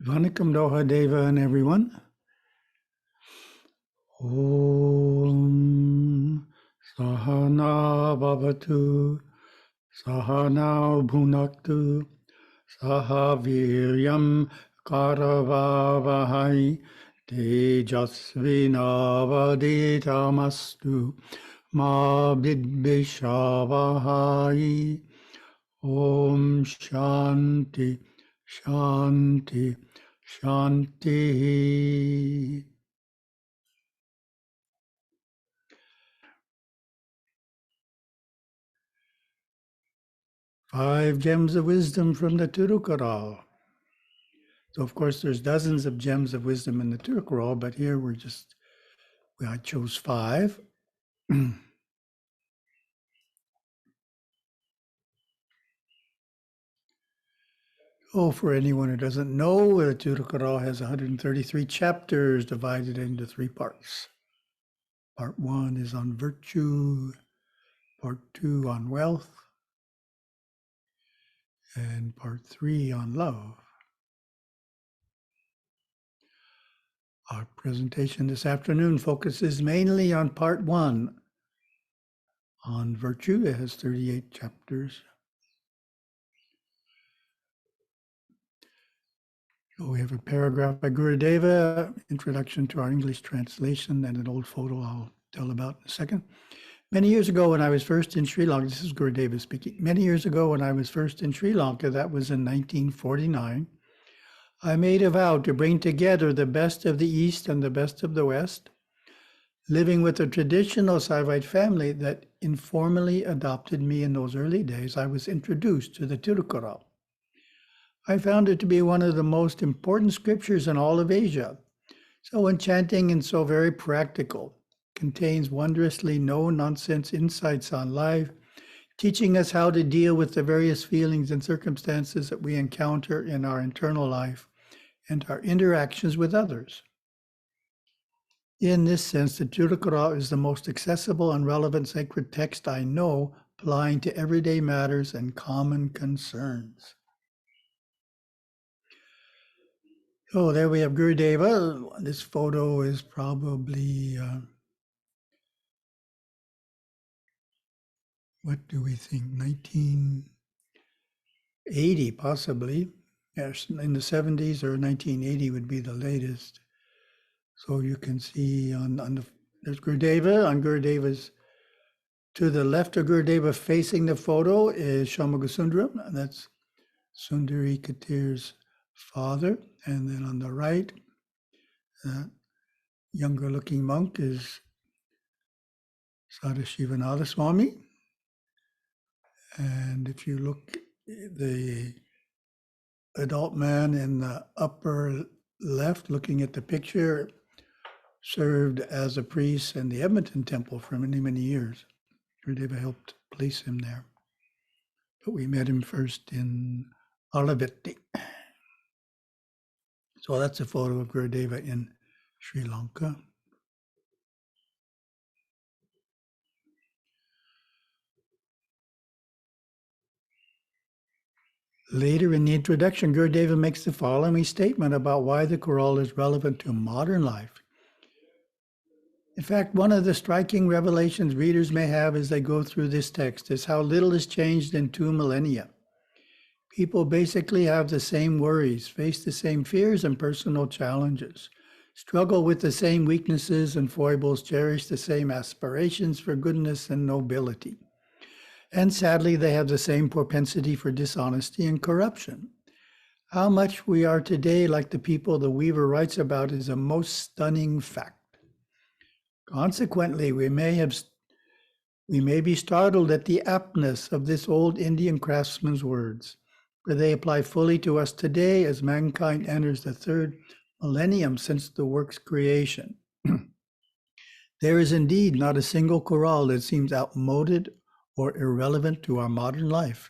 Vanakkam Doha Deva and everyone. Om Sahana Bhavatu Sahana Bhunaktu Sahaviryam Karavavahai Tejasvinavaditamastu Ma Vidvishavahai. Om Shanti Shanti Shanti. 5 gems of wisdom from the Tirukural. So, of course, there's dozens of gems of wisdom in the Tirukural, but here I chose 5. Oh, for anyone who doesn't know, the Tirukural has 133 chapters divided into 3 parts. Part 1 is on virtue, Part 2 on wealth, and Part 3 on love. Our presentation this afternoon focuses mainly on Part 1 on virtue. It has 38 chapters. So we have a paragraph by Gurudeva, introduction to our English translation, and an old photo I'll tell about in a second. Many years ago when I was first in Sri Lanka, this is Gurudeva speaking, many years ago when I was first in Sri Lanka, that was in 1949, I made a vow to bring together the best of the East and the best of the West, living with a traditional Saivite family that informally adopted me in those early days. I was introduced to the Tirukural. I found it to be one of the most important scriptures in all of Asia, so enchanting and so very practical, contains wondrously no-nonsense insights on life, teaching us how to deal with the various feelings and circumstances that we encounter in our internal life and our interactions with others. In this sense, the Tirukural is the most accessible and relevant sacred text I know, applying to everyday matters and common concerns. Oh, there we have Gurudeva. This photo is probably, what do we think, 1980 possibly. Yes, in the 70s or 1980 would be the latest. So you can see there's Gurudeva. On Gurudeva's, to the left of Gurudeva facing the photo is Shamagusundaram, and that's Sundari Katir's father. And then on the right, younger looking monk is Sadashivananda Swami. And if you look, the adult man in the upper left looking at the picture served as a priest in the Edmonton temple for many, many years. Gurudeva helped place him there. But we met him first in Alavetti. So that's a photo of Gurudeva in Sri Lanka. Later in the introduction, Gurudeva makes the following statement about why the Kural is relevant to modern life. In fact, one of the striking revelations readers may have as they go through this text is how little has changed in 2 millennia. People basically have the same worries, face the same fears and personal challenges, struggle with the same weaknesses and foibles, cherish the same aspirations for goodness and nobility. And sadly, they have the same propensity for dishonesty and corruption. How much we are today like the people the weaver writes about is a most stunning fact. Consequently, we may be startled at the aptness of this old Indian craftsman's words, for they apply fully to us today as mankind enters the 3rd millennium since the work's creation. There is indeed not a single Kural that seems outmoded or irrelevant to our modern life.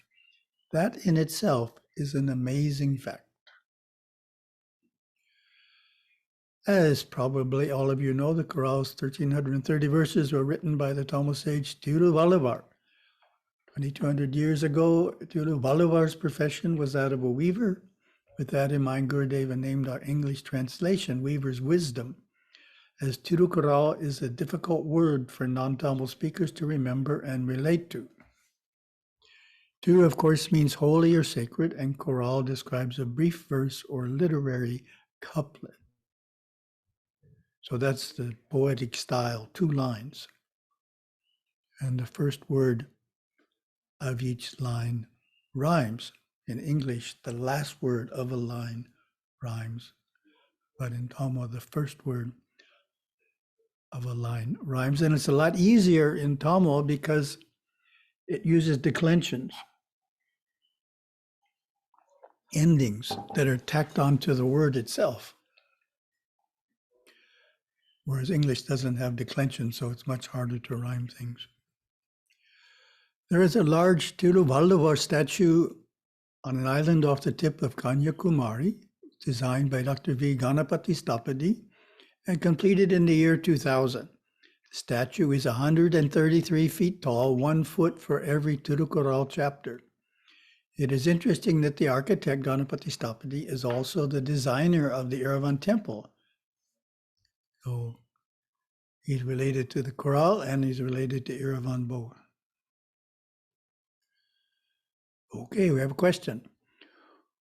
That in itself is an amazing fact. As probably all of you know, the Kural's 1,330 verses were written by the Tamil sage Tirukural. 2,200 years ago, Tirukulal's profession was that of a weaver, With that in mind, Gurudeva named our English translation Weaver's Wisdom, as Tirukural is a difficult word for non-Tamil speakers to remember and relate to. Tiru, of course, means holy or sacred, and Kural describes a brief verse or literary couplet. So that's the poetic style, 2 lines. And the first word of each line rhymes. In English, the last word of a line rhymes. But in Tamil, the first word of a line rhymes. And it's a lot easier in Tamil because it uses declensions, endings that are tacked onto the word itself. Whereas English doesn't have declension, so it's much harder to rhyme things. There is a large Tiruvalluvar statue on an island off the tip of Kanyakumari, designed by Dr. V. Ganapati Stapadi and completed in the year 2000. The statue is 133 feet tall, 1 foot for every Tirukural chapter. It is interesting that the architect Ganapati Stapadi is also the designer of the Yerevan temple. So he's related to the Kural and he's related to Yerevan both. Okay, we have a question.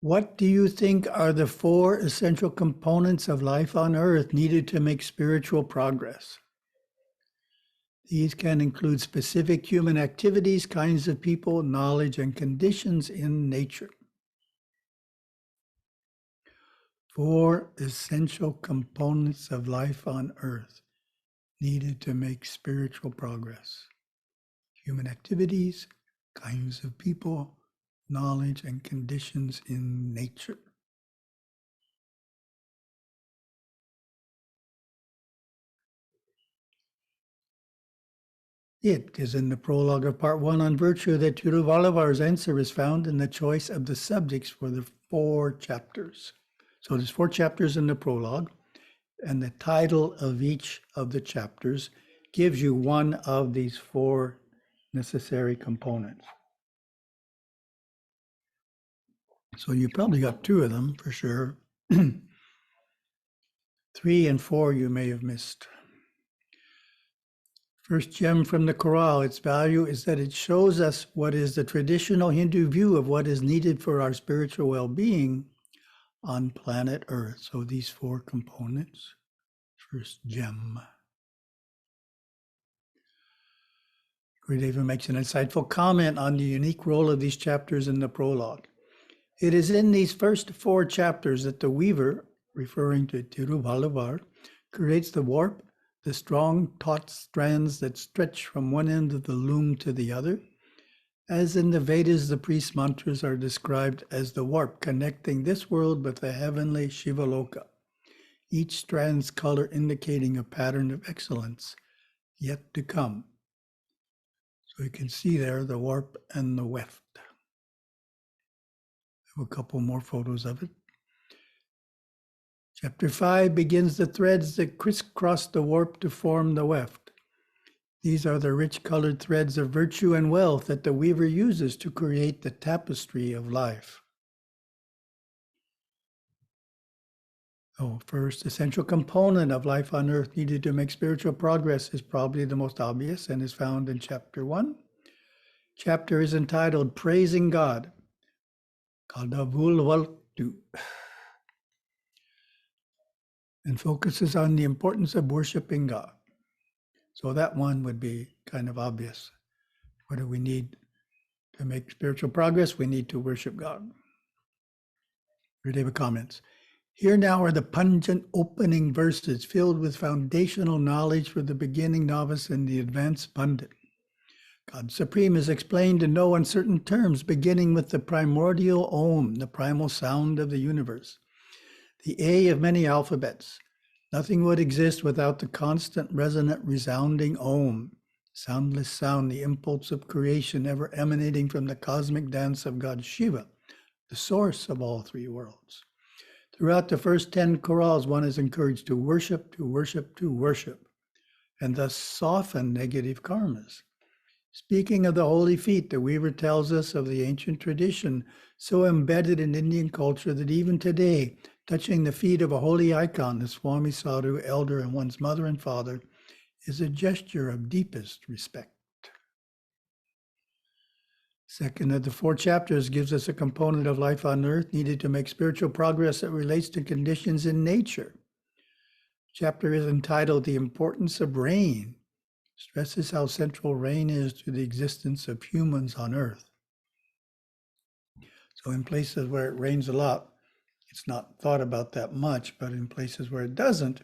What do you think are the 4 essential components of life on earth needed to make spiritual progress? These can include specific human activities, kinds of people, knowledge, and conditions in nature. 4 essential components of life on earth needed to make spiritual progress. Human activities, kinds of people, knowledge, and conditions in nature. It is in the prologue of part 1 on virtue that Tiruvalluvar's answer is found in the choice of the subjects for the 4 chapters. So there's 4 chapters in the prologue, and the title of each of the chapters gives you one of these 4 necessary components. So you probably got 2 of them for sure. 3 and 4 you may have missed. First gem from the Quran, its value is that it shows us what is the traditional Hindu view of what is needed for our spiritual well-being on planet Earth. So these 4 components. First gem. Gurudeva makes an insightful comment on the unique role of these chapters in the prologue. It is in these first 4 chapters that the weaver, referring to Tiruvalluvar, creates the warp, the strong taut strands that stretch from one end of the loom to the other. As in the Vedas, the priest mantras are described as the warp connecting this world with the heavenly Shivaloka, each strand's color indicating a pattern of excellence yet to come. So you can see there the warp and the weft. I have a couple more photos of it. Chapter 5 begins the threads that crisscross the warp to form the weft. These are the rich colored threads of virtue and wealth that the weaver uses to create the tapestry of life. First essential component of life on earth needed to make spiritual progress is probably the most obvious and is found in chapter 1. Chapter is entitled Praising God. Kadavulvaltu. And focuses on the importance of worshiping God. So that one would be kind of obvious. What do we need to make spiritual progress? We need to worship God. Gurudeva comments, here now are the pungent opening verses filled with foundational knowledge for the beginning novice and the advanced pundit. God Supreme is explained in no uncertain terms, beginning with the primordial Om, the primal sound of the universe. The A of many alphabets. Nothing would exist without the constant, resonant, resounding Om, soundless sound, the impulse of creation ever emanating from the cosmic dance of God Shiva, the source of all 3 worlds. Throughout the first 10 chorals, one is encouraged to worship, to worship, to worship, and thus soften negative karmas. Speaking of the holy feet, the weaver tells us of the ancient tradition so embedded in Indian culture that even today, touching the feet of a holy icon, the Swami Sadhu, elder, and one's mother and father, is a gesture of deepest respect. Second of the 4 chapters gives us a component of life on earth needed to make spiritual progress that relates to conditions in nature. Chapter is entitled The Importance of Rain, stresses how central rain is to the existence of humans on earth. So in places where it rains a lot, it's not thought about that much, but in places where it doesn't,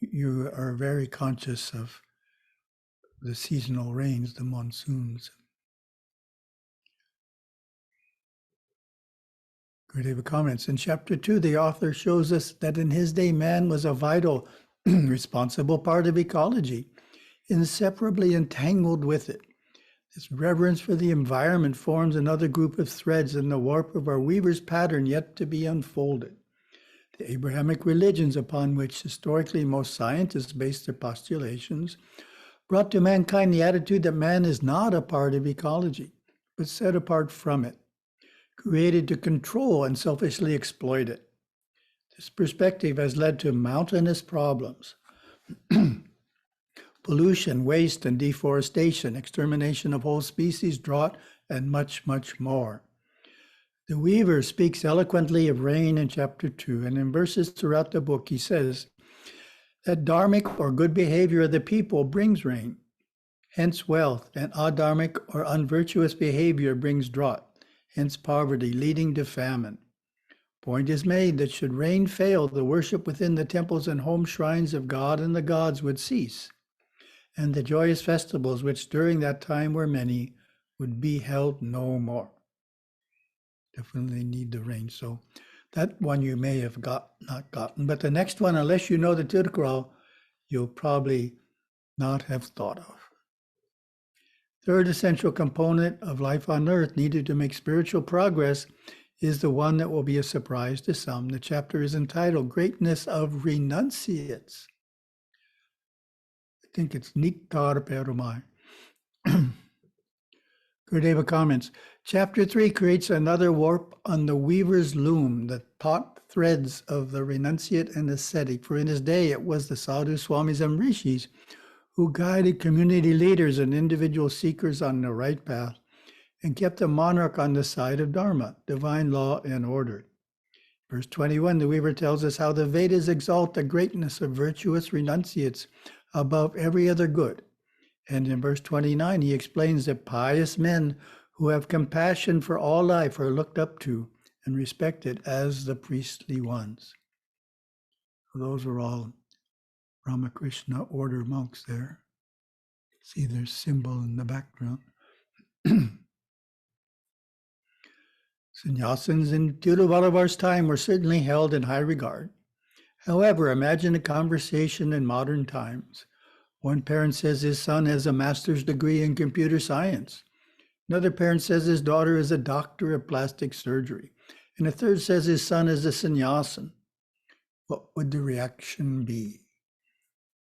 you are very conscious of the seasonal rains, the monsoons. Gurudeva comments, in chapter 2, the author shows us that in his day, man was a vital, responsible part of ecology, inseparably entangled with it. This reverence for the environment forms another group of threads in the warp of our weaver's pattern yet to be unfolded. The Abrahamic religions upon which historically most scientists base their postulations brought to mankind the attitude that man is not a part of ecology, but set apart from it, created to control and selfishly exploit it. This perspective has led to mountainous problems. Pollution, waste, and deforestation, extermination of whole species, drought, and much, much more. The weaver speaks eloquently of rain in chapter 2, and in verses throughout the book he says that dharmic or good behavior of the people brings rain, hence wealth, and adharmic or unvirtuous behavior brings drought, hence poverty, leading to famine. Point is made that should rain fail, the worship within the temples and home shrines of God and the gods would cease, and the joyous festivals, which during that time were many, would be held no more. Definitely need the rain. So that one you may have not gotten, but the next one, unless you know the Tirukural, you'll probably not have thought of. Third essential component of life on earth needed to make spiritual progress is the one that will be a surprise to some. The chapter is entitled Greatness of Renunciates. I think it's Niktar Perumai. Gurudeva comments, chapter 3 creates another warp on the weaver's loom, the taut threads of the renunciate and ascetic. For in his day, it was the sadhu, swamis, and rishis who guided community leaders and individual seekers on the right path and kept the monarch on the side of dharma, divine law and order. Verse 21, the weaver tells us how the Vedas exalt the greatness of virtuous renunciates above every other good. And in verse 29, he explains that pious men who have compassion for all life are looked up to and respected as the priestly ones. Those are all Ramakrishna order monks there. See their symbol in the background. Sannyasins in Tiruvallur's time were certainly held in high regard. However, imagine a conversation in modern times. One parent says his son has a master's degree in computer science. Another parent says his daughter is a doctor of plastic surgery. And a third says his son is a sannyasin. What would the reaction be?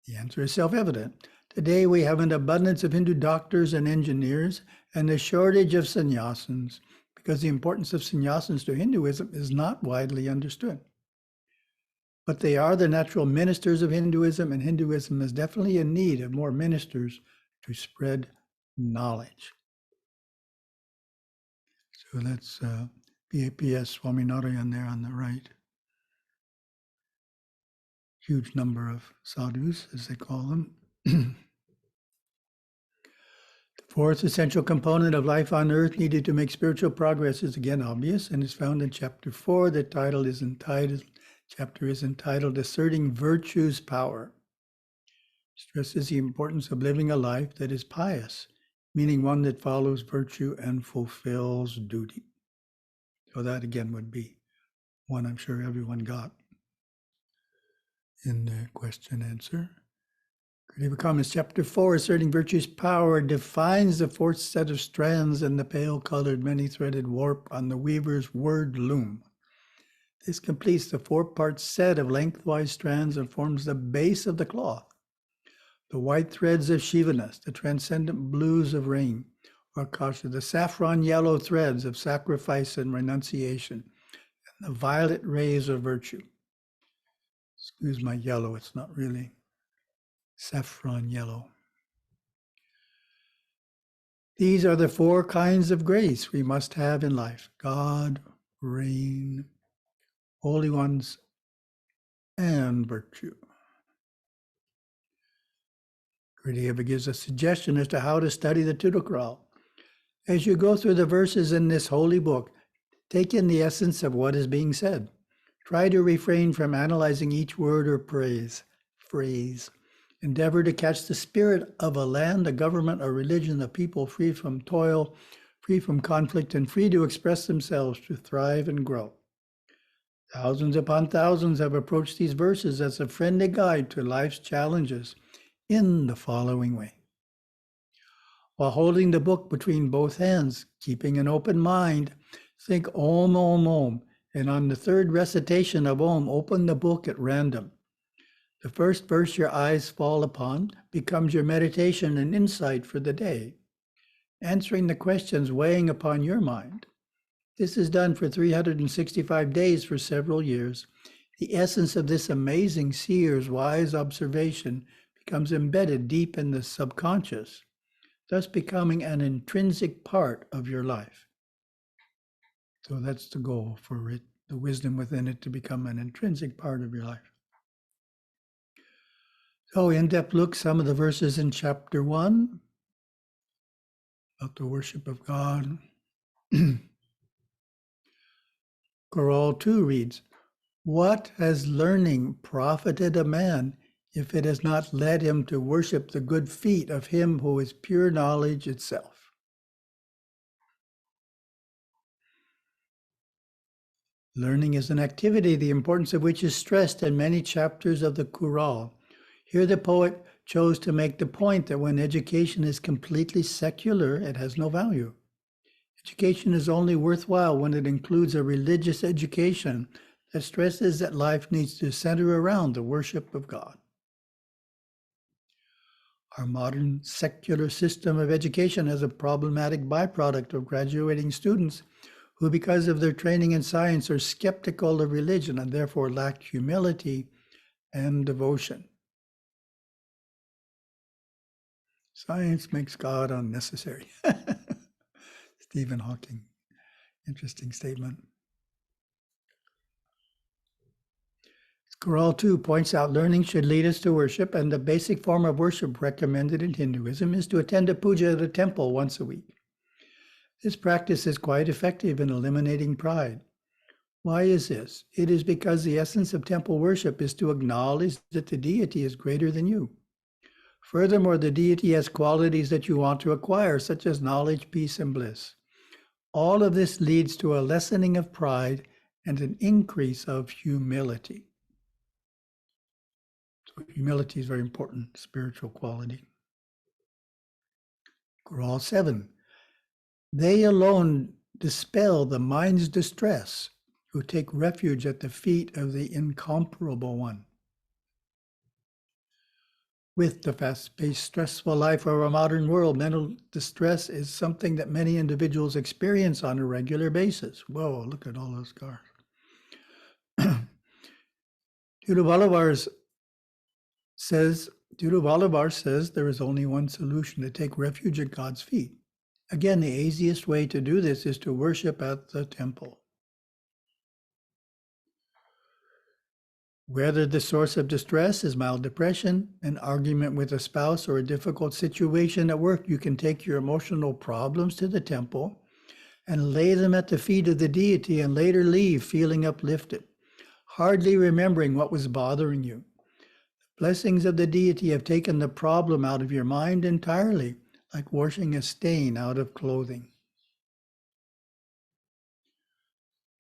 The answer is self-evident. Today we have an abundance of Hindu doctors and engineers and a shortage of sannyasins because the importance of sannyasins to Hinduism is not widely understood. But they are the natural ministers of Hinduism, and Hinduism is definitely in need of more ministers to spread knowledge. So that's BAPS Swaminarayan there on the right. Huge number of sadhus, as they call them. The fourth essential component of life on earth needed to make spiritual progress is again obvious and is found in chapter 4. The chapter is entitled Asserting Virtue's Power. Stresses the importance of living a life that is pious, meaning one that follows virtue and fulfills duty. So that again would be one I'm sure everyone got in the question answer. Gurudeva comments, chapter 4, Asserting Virtue's Power, defines the fourth set of strands in the pale-colored, many-threaded warp on the weaver's word loom. This completes the 4-part set of lengthwise strands and forms the base of the cloth. the white threads of Shivaness, the transcendent blues of rain, or Akasha, the saffron yellow threads of sacrifice and renunciation, and the violet rays of virtue. Excuse my yellow, it's not really saffron yellow. These are the four kinds of grace we must have in life: God, rain, holy ones, and virtue. Gurudeva gives a suggestion as to how to study the Tirukural. As you go through the verses in this holy book, take in the essence of what is being said. Try to refrain from analyzing each word or phrase. Endeavor to catch the spirit of a land, a government, a religion, a people free from toil, free from conflict, and free to express themselves, to thrive and grow. Thousands upon thousands have approached these verses as a friendly guide to life's challenges in the following way. While holding the book between both hands, keeping an open mind, think Om, Om, Om, and on the third recitation of Om, open the book at random. The first verse your eyes fall upon becomes your meditation and insight for the day, answering the questions weighing upon your mind. This is done for 365 days for several years. The essence of this amazing seer's wise observation becomes embedded deep in the subconscious, thus becoming an intrinsic part of your life. So that's the goal for it, the wisdom within it to become an intrinsic part of your life. So in-depth look, some of the verses in chapter 1 about the worship of God. Choral 2 reads, "What has learning profited a man if it has not led him to worship the good feet of him who is pure knowledge itself?" Learning is an activity, the importance of which is stressed in many chapters of the Choral. Here the poet chose to make the point that when education is completely secular, it has no value. Education is only worthwhile when it includes a religious education that stresses that life needs to center around the worship of God. Our modern secular system of education has a problematic byproduct of graduating students who, because of their training in science, are skeptical of religion and therefore lack humility and devotion. Science makes God unnecessary. Stephen Hawking. Interesting statement. Choral 2 points out learning should lead us to worship, and the basic form of worship recommended in Hinduism is to attend a puja at a temple once a week. This practice is quite effective in eliminating pride. Why is this? It is because the essence of temple worship is to acknowledge that the deity is greater than you. Furthermore, the deity has qualities that you want to acquire, such as knowledge, peace, and bliss. All of this leads to a lessening of pride and an increase of humility. So humility is a very important spiritual quality. Choral 7. They alone dispel the mind's distress who take refuge at the feet of the incomparable one. With the fast-paced, stressful life of our modern world, mental distress is something that many individuals experience on a regular basis. Whoa, look at all those scars. Tiruvalluvar says there is only one solution: to take refuge at God's feet. Again, the easiest way to do this is to worship at the temple. Whether the source of distress is mild depression, an argument with a spouse, or a difficult situation at work, you can take your emotional problems to the temple and lay them at the feet of the deity and later leave feeling uplifted, hardly remembering what was bothering you. The blessings of the deity have taken the problem out of your mind entirely, like washing a stain out of clothing.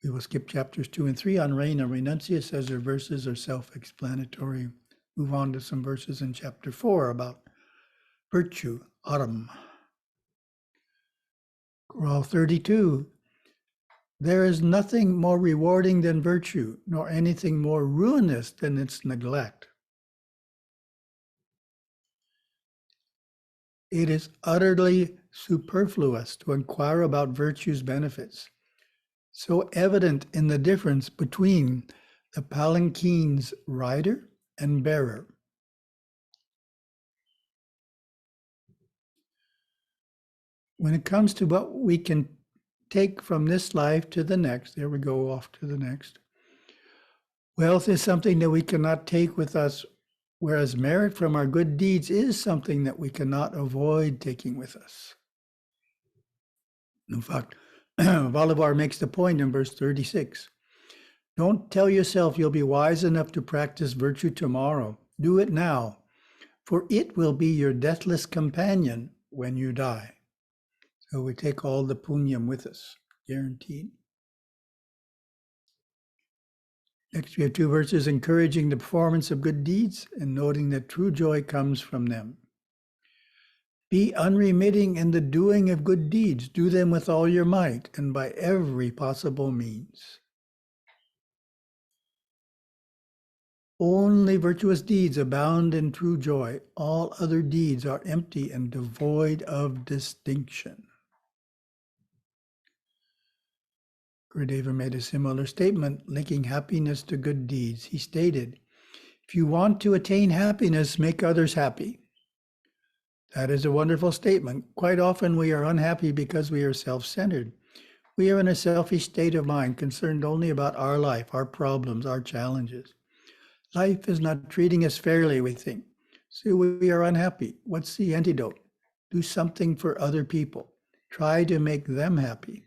We will skip chapters 2 and 3 on rain and renuncius, as their verses are self-explanatory. Move on to some verses in chapter 4 about virtue, autumn. Choral 32. There is nothing more rewarding than virtue, nor anything more ruinous than its neglect. It is utterly superfluous to inquire about virtue's benefits, so evident in the difference between the palanquin's rider and bearer. When it comes to what we can take from this life to the next, there we go, off to the next. Wealth is something that we cannot take with us, whereas merit from our good deeds is something that we cannot avoid taking with us. In fact, Bolivar makes the point in verse 36. Don't tell yourself you'll be wise enough to practice virtue tomorrow. Do it now, for it will be your deathless companion when you die. So we take all the punyam with us, guaranteed. Next, we have 2 verses encouraging the performance of good deeds and noting that true joy comes from them. Be unremitting in the doing of good deeds. Do them with all your might and by every possible means. Only virtuous deeds abound in true joy. All other deeds are empty and devoid of distinction. Gurudeva made a similar statement, linking happiness to good deeds. He stated, if you want to attain happiness, make others happy. That is a wonderful statement. Quite often we are unhappy because we are self-centered. We are in a selfish state of mind, concerned only about our life, our problems, our challenges. Life is not treating us fairly, we think. So we are unhappy. What's the antidote? Do something for other people. Try to make them happy.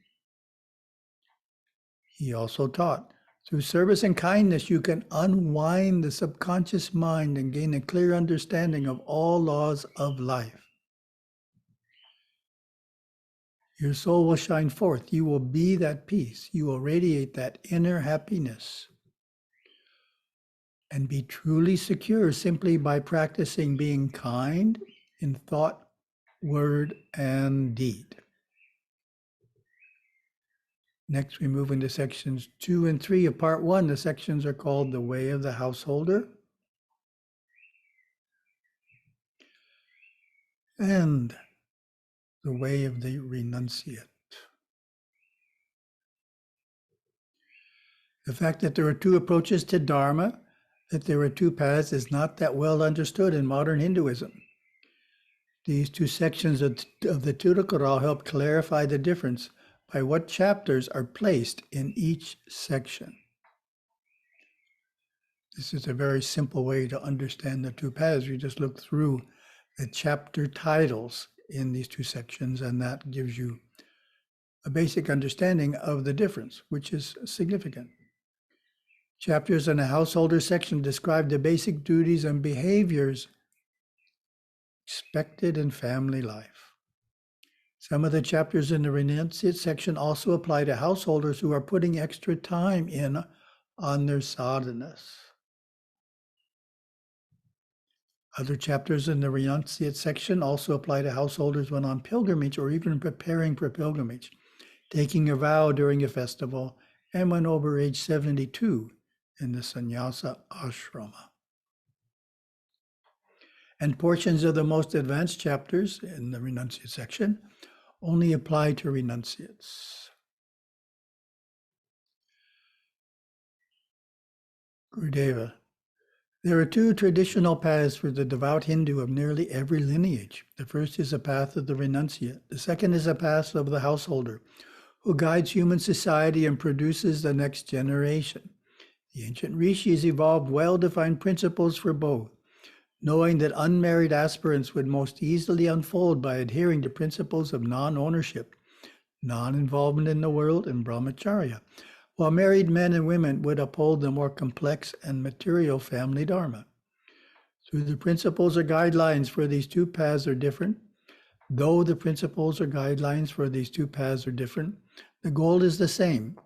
He also taught, through service and kindness, you can unwind the subconscious mind and gain a clear understanding of all laws of life. Your soul will shine forth. You will be that peace. You will radiate that inner happiness and be truly secure simply by practicing being kind in thought, word, and deed. Next, we move into sections 2 and 3 of part 1. The sections are called The Way of the Householder and The Way of the Renunciate. The fact that there are 2 approaches to Dharma, that there are 2 paths, is not that well understood in modern Hinduism. These 2 sections of the Tirukural help clarify the difference by what chapters are placed in each section. This is a very simple way to understand the 2 paths. You just look through the chapter titles in these 2 sections, and that gives you a basic understanding of the difference, which is significant. Chapters in the householder section describe the basic duties and behaviors expected in family life. Some of the chapters in the renunciate section also apply to householders who are putting extra time in on their sadhanas. Other chapters in the renunciate section also apply to householders when on pilgrimage or even preparing for pilgrimage, taking a vow during a festival, and when over age 72 in the sannyasa ashrama. And portions of the most advanced chapters in the renunciate section only apply to renunciates. Gurudeva. There are 2 traditional paths for the devout Hindu of nearly every lineage. The first is a path of the renunciate. The second is a path of the householder, who guides human society and produces the next generation. The ancient rishis evolved well-defined principles for both, knowing that unmarried aspirants would most easily unfold by adhering to principles of non-ownership, non-involvement in the world, and brahmacharya, while married men and women would uphold the more complex and material family dharma. Though the principles or guidelines for these 2 paths are different, the goal is the same: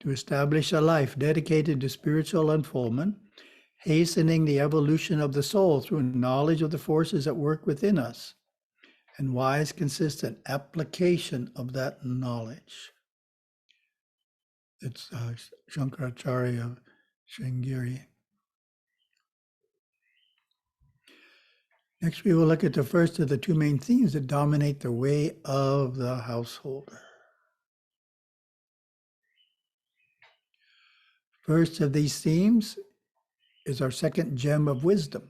to establish a life dedicated to spiritual unfoldment, hastening the evolution of the soul through knowledge of the forces at work within us, and wise, consistent application of that knowledge. It's Shankaracharya of Sringeri. Next, we will look at the first of the two main themes that dominate the way of the householder. First of these themes is our second gem of wisdom.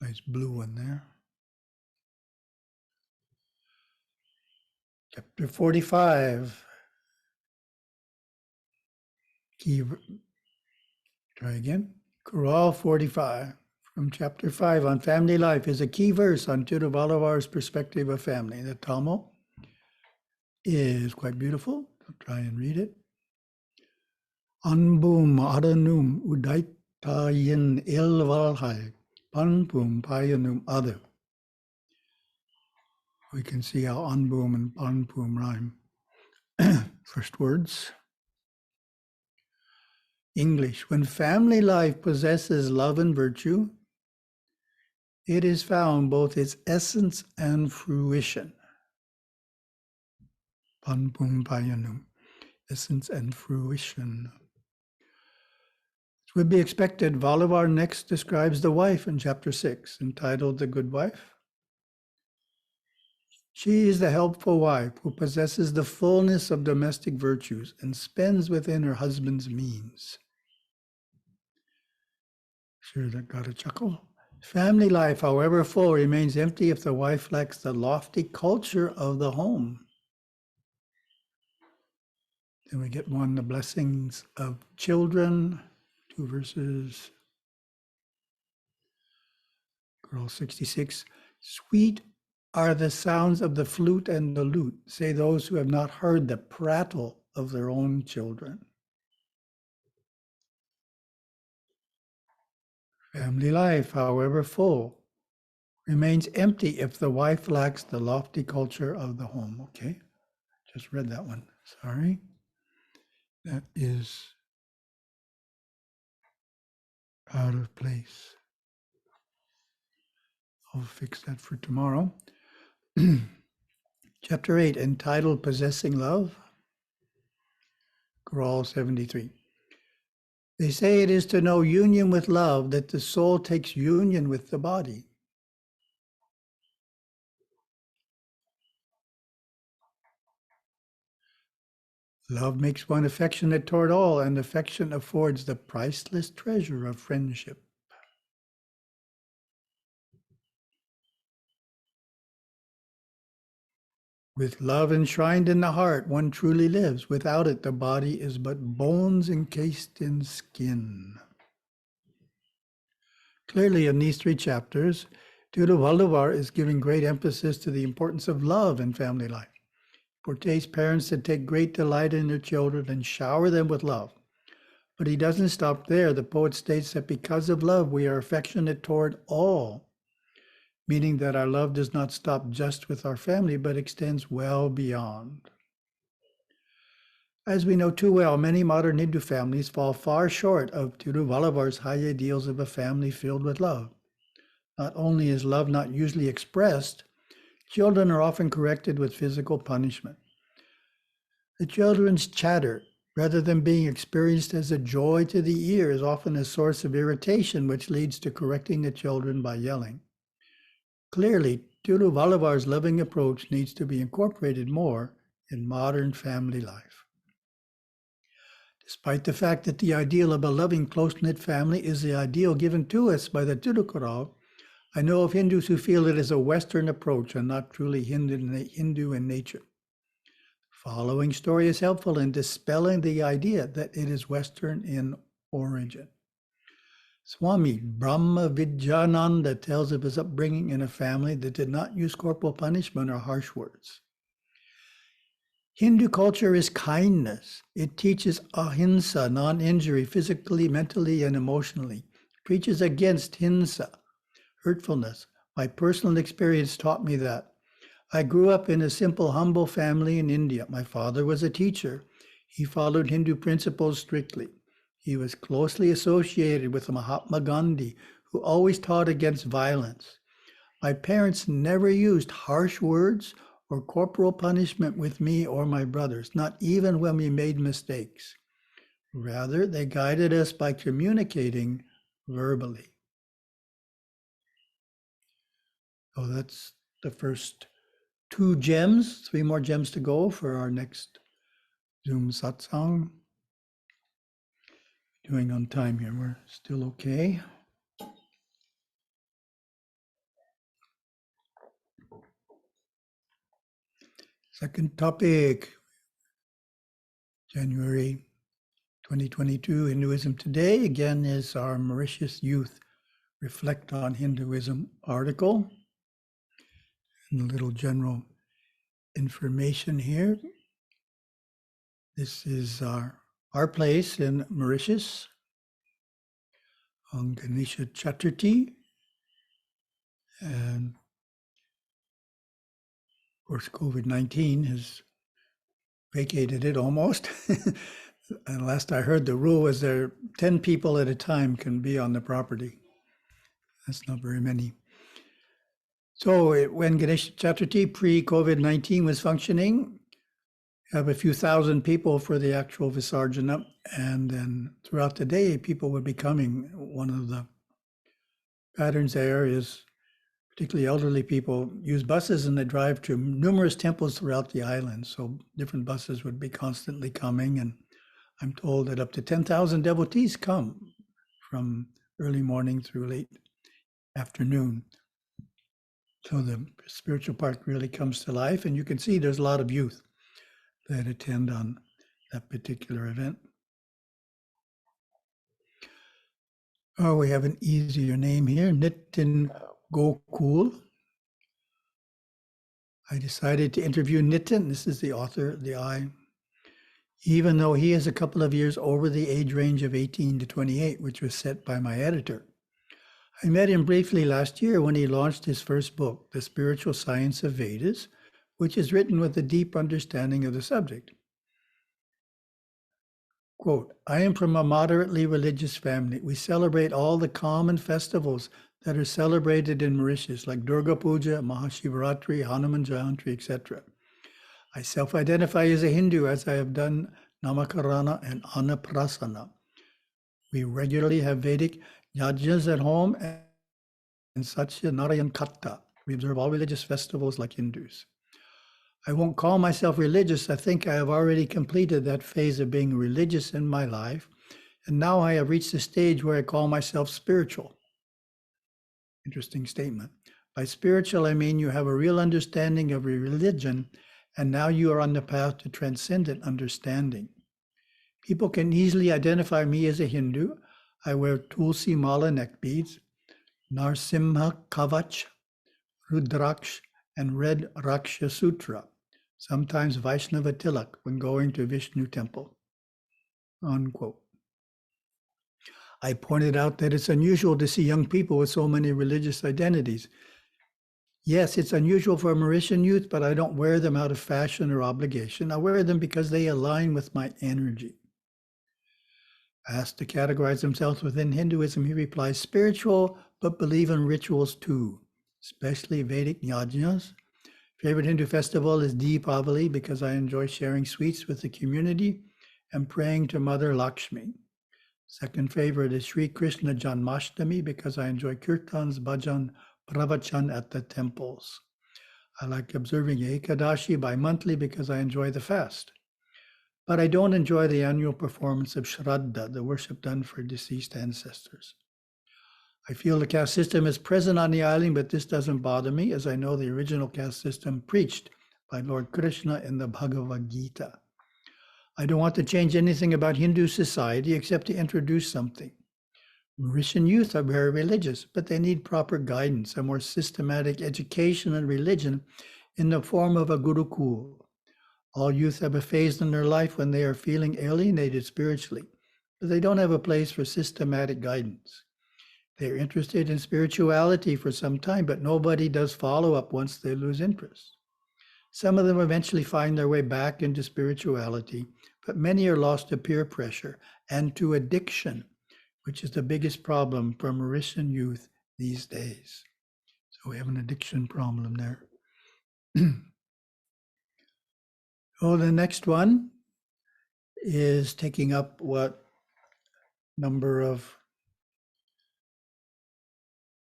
Nice blue one there. Chapter 45. Try again. Tirukural 45 from chapter 5 on family life is a key verse on Tiruvalluvar's perspective of family. The Tamil is quite beautiful. I'll try and read it. Anbum adanum udaitayin ilvalhai panpum payanum adu. We can see how anbum and panpum rhyme. First words. English. When family life possesses love and virtue, it is found both its essence and fruition. Panpum payanum. Essence and fruition. As would be expected, Valluvar next describes the wife in chapter 6, entitled The Good Wife. She is the helpful wife who possesses the fullness of domestic virtues and spends within her husband's means. Sure, that got a chuckle. Family life, however full, remains empty if the wife lacks the lofty culture of the home. Then we get one, the blessings of children, 2 verses. Girl 66. Sweet are the sounds of the flute and the lute, say those who have not heard the prattle of their own children. Family life, however full, remains empty if the wife lacks the lofty culture of the home. Okay, just read that one. Sorry. That is out of place. I'll fix that for tomorrow. Chapter 8, entitled Possessing Love. Grawl 73. They say it is to know union with love that the soul takes union with the body. Love makes one affectionate toward all, and affection affords the priceless treasure of friendship. With love enshrined in the heart, one truly lives. Without it, the body is but bones encased in skin. Clearly, in these 3 chapters, Tiruvalluvar is giving great emphasis to the importance of love in family life. He portrays parents that take great delight in their children and shower them with love. But he doesn't stop there. The poet states that because of love, we are affectionate toward all, meaning that our love does not stop just with our family, but extends well beyond. As we know too well, many modern Hindu families fall far short of Tiruvalluvar's high ideals of a family filled with love. Not only is love not usually expressed, children are often corrected with physical punishment. The children's chatter, rather than being experienced as a joy to the ear, is often a source of irritation, which leads to correcting the children by yelling. Clearly, Tiruvalluvar's loving approach needs to be incorporated more in modern family life. Despite the fact that the ideal of a loving, close-knit family is the ideal given to us by the Tirukural, I know of Hindus who feel it is a Western approach and not truly Hindu in nature. The following story is helpful in dispelling the idea that it is Western in origin. Swami Brahma Vidyananda tells of his upbringing in a family that did not use corporal punishment or harsh words. Hindu culture is kindness. It teaches ahimsa, non-injury, physically, mentally, and emotionally. It preaches against hinsa, hurtfulness. My personal experience taught me that. I grew up in a simple, humble family in India. My father was a teacher. He followed Hindu principles strictly. He was closely associated with Mahatma Gandhi, who always taught against violence. My parents never used harsh words or corporal punishment with me or my brothers, not even when we made mistakes. Rather, they guided us by communicating verbally. So that's the first 2 gems, 3 more gems to go for our next Zoom satsang. Doing on time here, we're still okay. Second topic, January 2022, Hinduism Today. Again, is our Mauritius Youth Reflect on Hinduism article. And a little general information here. This is our place in Mauritius on Ganesha Chaturthi. And of course, COVID-19 has vacated it almost. And last I heard, the rule was there 10 people at a time can be on the property. That's not very many. So when Ganesha Chaturthi pre-COVID-19 was functioning, have a few thousand people for the actual Visarjana, and then throughout the day, people would be coming. One of the patterns there is particularly elderly people use buses and they drive to numerous temples throughout the island. So different buses would be constantly coming, and I'm told that up to 10,000 devotees come from early morning through late afternoon. So the spiritual part really comes to life, and you can see there's a lot of youth that attend on that particular event. Oh, we have an easier name here, Nitin Gokul. I decided to interview Nitin. This is the author, the I, even though he is a couple of years over the age range of 18 to 28, which was set by my editor. I met him briefly last year when he launched his first book, The Spiritual Science of Vedas, which is written with a deep understanding of the subject. Quote, I am from a moderately religious family. We celebrate all the common festivals that are celebrated in Mauritius, like Durga Puja, Mahashivaratri, Hanuman Jayanti, etc. I self-identify as a Hindu, as I have done Namakarana and Annaprasana. We regularly have Vedic yajnas at home and Satya Narayan Katta. We observe all religious festivals like Hindus. I won't call myself religious. I think I have already completed that phase of being religious in my life. And now I have reached a stage where I call myself spiritual. Interesting statement. By spiritual, I mean you have a real understanding of your religion, and now you are on the path to transcendent understanding. People can easily identify me as a Hindu. I wear tulsi mala neck beads, Narsimha Kavach, Rudraksh, and red Raksha Sutra, sometimes Vaishnava Tilak when going to Vishnu temple, unquote. I pointed out that it's unusual to see young people with so many religious identities. Yes, it's unusual for Mauritian youth, but I don't wear them out of fashion or obligation. I wear them because they align with my energy. Asked to categorize himself within Hinduism, he replies, spiritual, but believe in rituals too, especially Vedic yajnas. Favorite Hindu festival is Deepavali because I enjoy sharing sweets with the community and praying to Mother Lakshmi. Second favorite is Sri Krishna Janmashtami because I enjoy kirtans, bhajan, pravachan at the temples. I like observing Ekadashi bi-monthly because I enjoy the fast. But I don't enjoy the annual performance of Shraddha, the worship done for deceased ancestors. I feel the caste system is present on the island, but this doesn't bother me, as I know the original caste system preached by Lord Krishna in the Bhagavad Gita. I don't want to change anything about Hindu society except to introduce something. Mauritian youth are very religious, but they need proper guidance, a more systematic education in religion in the form of a gurukul. All youth have a phase in their life when they are feeling alienated spiritually, but they don't have a place for systematic guidance. They're interested in spirituality for some time, but nobody does follow-up once they lose interest. Some of them eventually find their way back into spirituality, but many are lost to peer pressure and to addiction, which is the biggest problem for Mauritian youth these days. So we have an addiction problem there. Oh, the next one is taking up what number of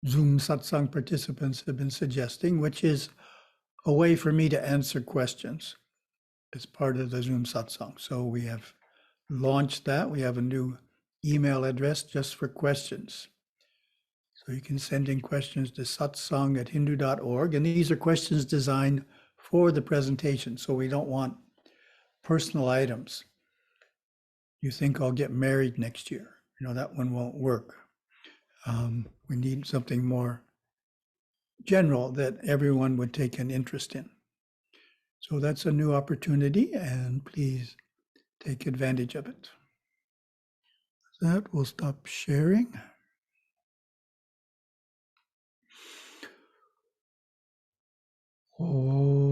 Zoom satsang participants have been suggesting, which is a way for me to answer questions as part of the Zoom satsang. So we have launched that. We have a new email address just for questions. So you can send in questions to satsang@hindu.org. And these are questions designed for the presentation. So we don't want personal items. You think I'll get married next year? That one won't work. We need something more general that everyone would take an interest in. So that's a new opportunity, and please take advantage of it. That will stop sharing. Oh.